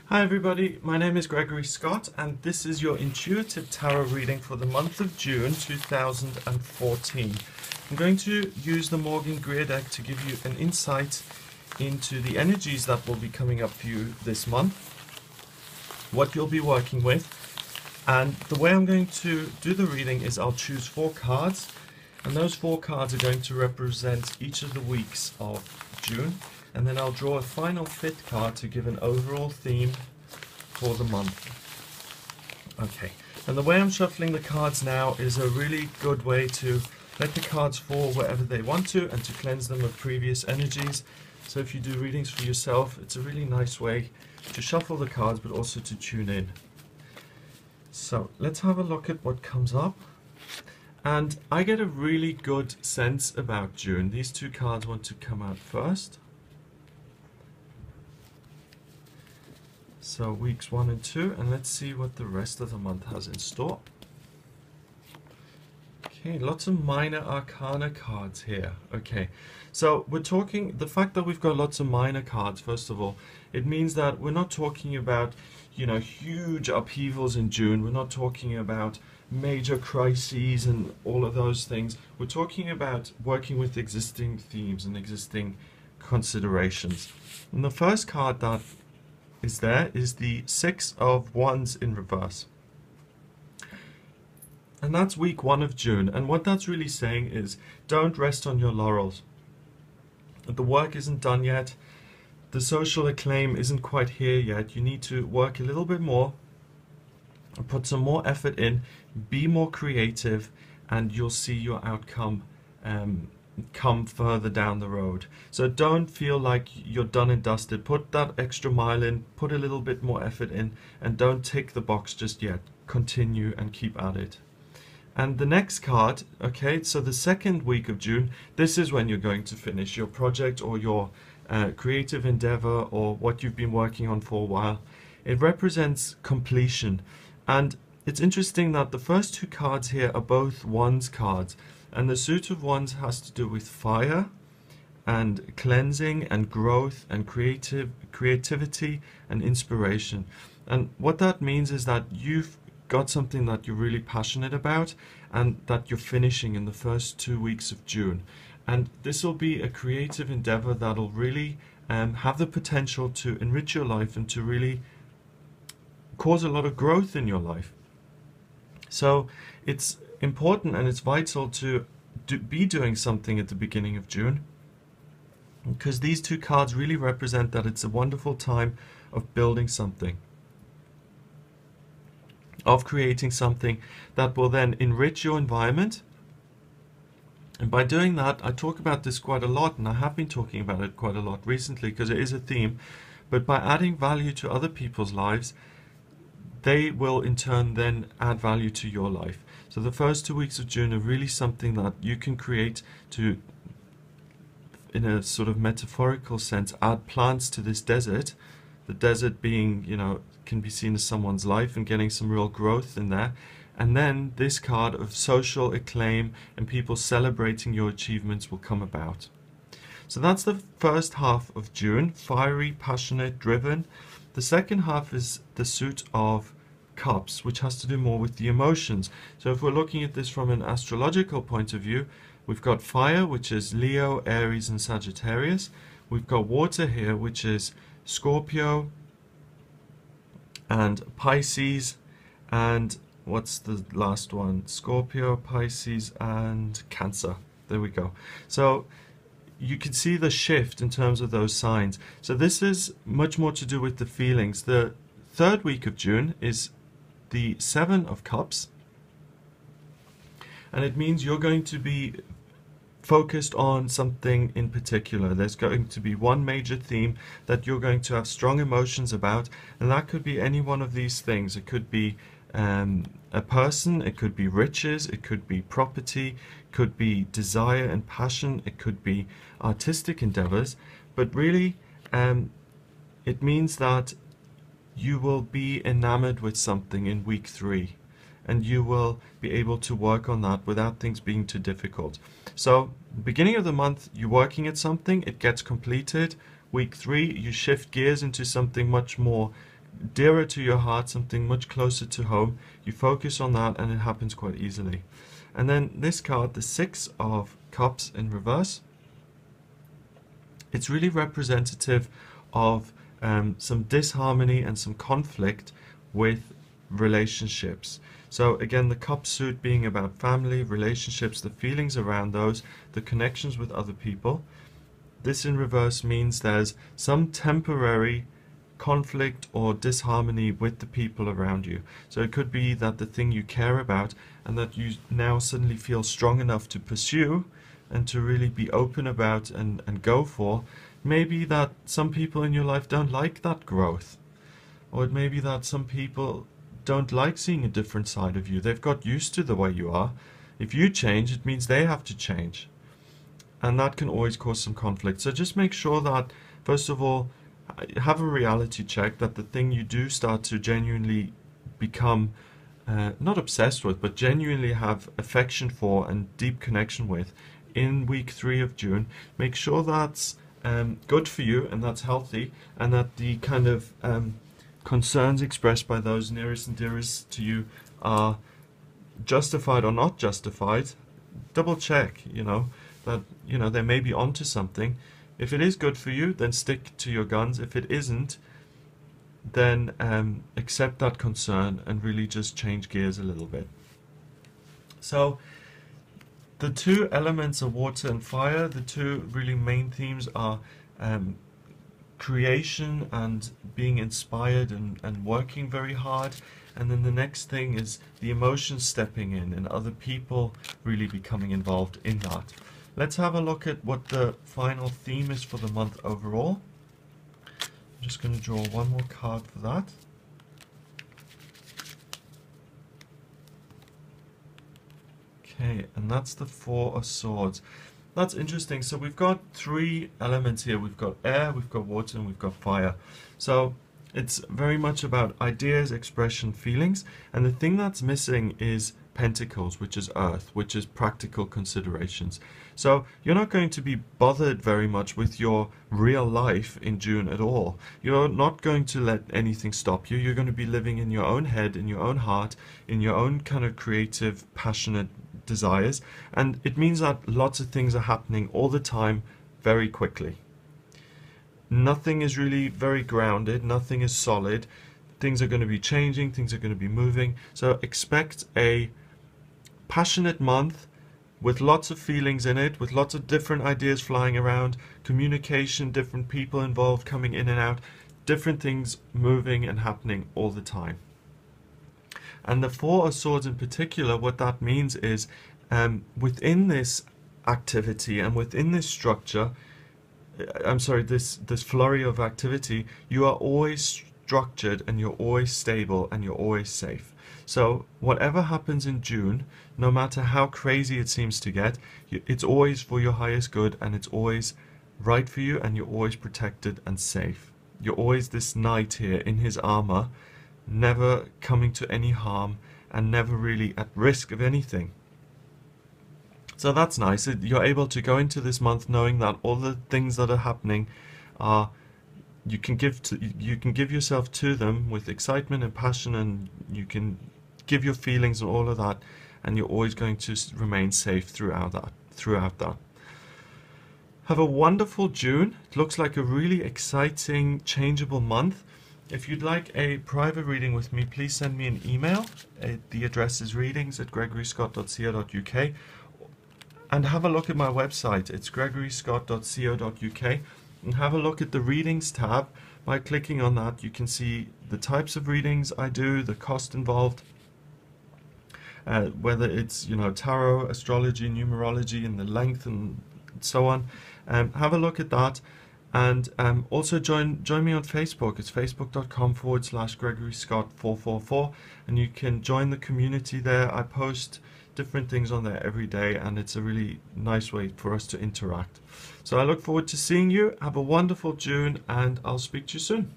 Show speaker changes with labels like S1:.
S1: Hi everybody, my name is Gregory Scott and this is your intuitive tarot reading for the month of June 2014. I'm going to use the Morgan Greer deck to give you an insight into the energies that will be coming up for you this month, what you'll be working with, and the way I'm going to do the reading is I'll choose 4 cards, and those 4 cards are going to represent each of the weeks of June. And then I'll draw a final fit card to give an overall theme for the month. Okay, and the way I'm shuffling the cards now is a really good way to let the cards fall wherever they want to and to cleanse them of previous energies. So if you do readings for yourself, it's a really nice way to shuffle the cards but also to tune in. So let's have a look at what comes up. And I get a really good sense about June. These 2 cards want to come out first. So weeks 1 and 2, and let's see what the rest of the month has in store. Okay, lots of minor arcana cards here. Okay, so we're talking, the fact that we've got lots of minor cards, first of all, it means that we're not talking about, huge upheavals in June. We're not talking about major crises and all of those things. We're talking about working with existing themes and existing considerations. And the first card that is the 6 of Wands in reverse, and that's week 1 of June. And what that's really saying is don't rest on your laurels. The work isn't done yet, the social acclaim isn't quite here yet. You need to work a little bit more and put some more effort in, be more creative, and you'll see your outcome come further down the road. So don't feel like you're done and dusted. Put that extra mile in, put a little bit more effort in, and don't tick the box just yet. Continue and keep at it. And the next card, okay, so the second week of June, this is when you're going to finish your project or your creative endeavor or what you've been working on for a while. It represents completion. And it's interesting that the first 2 cards here are both Wands cards. And the suit of Wands has to do with fire and cleansing and growth and creativity and inspiration. And what that means is that you've got something that you're really passionate about and that you're finishing in the first 2 weeks of June. And this will be a creative endeavor that'll really have the potential to enrich your life and to really cause a lot of growth in your life. So it's important and it's vital to be doing something at the beginning of June, because these 2 cards really represent that it's a wonderful time of building something, of creating something that will then enrich your environment. And by doing that, I talk about this quite a lot, and I have been talking about it quite a lot recently because it is a theme, but by adding value to other people's lives, they will in turn then add value to your life. So the first 2 weeks of June are really something that you can create to, in a sort of metaphorical sense, add plants to this desert. The desert being, can be seen as someone's life and getting some real growth in there. And then this card of social acclaim and people celebrating your achievements will come about. So that's the first half of June, fiery, passionate, driven. The second half is the suit of Cups, which has to do more with the emotions. So if we're looking at this from an astrological point of view, we've got fire, which is Leo, Aries and Sagittarius. We've got water here, which is Scorpio and Pisces, and what's the last one? Scorpio, Pisces and Cancer. There we go. So you can see the shift in terms of those signs. So this is much more to do with the feelings. The third week of June is the 7 of Cups, and it means you're going to be focused on something in particular. There's going to be one major theme that you're going to have strong emotions about, and that could be any one of these things. It could be a person, it could be riches, it could be property, it could be desire and passion, it could be artistic endeavors, but really it means that you will be enamored with something in week 3, and you will be able to work on that without things being too difficult. So beginning of the month, you're working at something, it gets completed. Week 3, you shift gears into something much more dearer to your heart, something much closer to home. You focus on that and it happens quite easily. And then this card, the Six of Cups in reverse, it's really representative of some disharmony and some conflict with relationships. So again, the cup suit being about family, relationships, the feelings around those, the connections with other people. This in reverse means there's some temporary conflict or disharmony with the people around you. So it could be that the thing you care about and that you now suddenly feel strong enough to pursue and to really be open about and go for, maybe that some people in your life don't like that growth. Or it may be that some people don't like seeing a different side of you. They've got used to the way you are. If you change, it means they have to change. And that can always cause some conflict. So just make sure that, first of all, have a reality check that the thing you do start to genuinely become, not obsessed with, but genuinely have affection for and deep connection with in week 3 of June. Make sure that's good for you and that's healthy, and that the kind of concerns expressed by those nearest and dearest to you are justified or not justified. Double check, that they may be onto something. If it is good for you, then stick to your guns. If it isn't, then accept that concern and really just change gears a little bit. So the two elements of water and fire, the two really main themes are creation and being inspired and working very hard. And then the next thing is the emotions stepping in and other people really becoming involved in that. Let's have a look at what the final theme is for the month overall. I'm just going to draw one more card for that. Okay, and that's the Four of Swords. That's interesting. So we've got 3 elements here. We've got air, we've got water, and we've got fire. So it's very much about ideas, expression, feelings. And the thing that's missing is Pentacles, which is earth, which is practical considerations. So you're not going to be bothered very much with your real life in June at all. You're not going to let anything stop you. You're going to be living in your own head, in your own heart, in your own kind of creative, passionate desires. And it means that lots of things are happening all the time, very quickly. Nothing is really very grounded. Nothing is solid. Things are going to be changing. Things are going to be moving. So expect a passionate month with lots of feelings in it, with lots of different ideas flying around, communication, different people involved coming in and out, different things moving and happening all the time. And the Four of Swords in particular, what that means is within this activity and within this structure, this flurry of activity, you are always structured and you're always stable and you're always safe. So whatever happens in June, no matter how crazy it seems to get, it's always for your highest good and it's always right for you and you're always protected and safe. You're always this knight here in his armor, never coming to any harm and never really at risk of anything. So that's nice. You're able to go into this month knowing that all the things that are happening are you can give yourself to them with excitement and passion, and you can give your feelings and all of that, and you're always going to remain safe throughout that. Have a wonderful June. It looks like a really exciting, changeable month. If you'd like a private reading with me, please send me an email. The address is readings@gregoryscott.co.uk, and have a look at my website. It's gregoryscott.co.uk. And have a look at the readings tab. By clicking on that, you can see the types of readings I do, the cost involved, whether it's tarot, astrology, numerology, and the length and so on. Have a look at that, and also join me on Facebook. It's facebook.com/GregoryScott444, and you can join the community there. I post different things on there every day, and it's a really nice way for us to interact. So I look forward to seeing you. Have a wonderful June, and I'll speak to you soon.